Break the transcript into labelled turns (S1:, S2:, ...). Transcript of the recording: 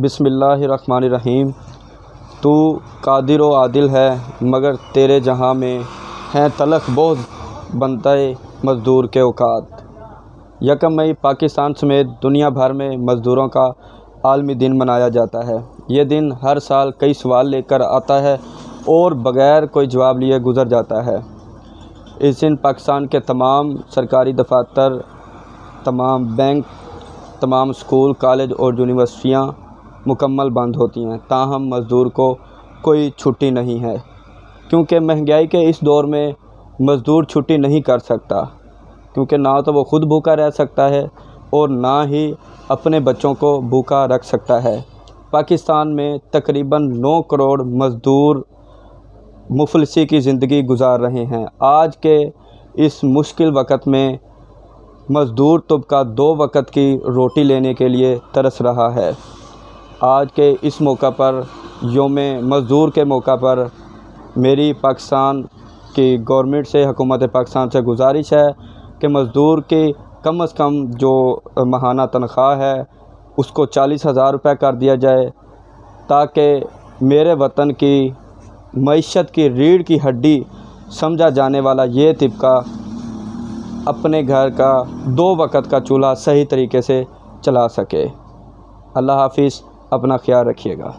S1: بسم اللہ الرحمن الرحیم۔ تو قادر و عادل ہے مگر تیرے جہاں میں ہیں تلخ بہت بنتائے مزدور کے اوقات۔ یکم مئی پاکستان سمیت دنیا بھر میں مزدوروں کا عالمی دن منایا جاتا ہے۔ یہ دن ہر سال کئی سوال لے کر آتا ہے اور بغیر کوئی جواب لیے گزر جاتا ہے۔ اس دن پاکستان کے تمام سرکاری دفاتر، تمام بینک، تمام اسکول، کالج اور یونیورسٹیاں مکمل بند ہوتی ہیں، تاہم مزدور کو کوئی چھٹی نہیں ہے، کیونکہ مہنگائی کے اس دور میں مزدور چھٹی نہیں کر سکتا، کیونکہ نہ تو وہ خود بھوکا رہ سکتا ہے اور نہ ہی اپنے بچوں کو بھوکا رکھ سکتا ہے۔ پاکستان میں تقریباً 9 کروڑ مزدور مفلسی کی زندگی گزار رہے ہیں۔ آج کے اس مشکل وقت میں مزدور طبقہ 2 وقت کی روٹی لینے کے لیے ترس رہا ہے۔ آج کے اس موقع پر، یوم مزدور کے موقع پر، میری پاکستان کی گورنمنٹ سے، حکومت پاکستان سے گزارش ہے کہ مزدور کی کم از کم جو ماہانہ تنخواہ ہے اس کو 40,000 روپے کر دیا جائے، تاکہ میرے وطن کی معیشت کی ریڑھ کی ہڈی سمجھا جانے والا یہ طبقہ اپنے گھر کا 2 وقت کا چولہا صحیح طریقے سے چلا سکے۔ اللہ حافظ، اپنا خیال رکھیے گا۔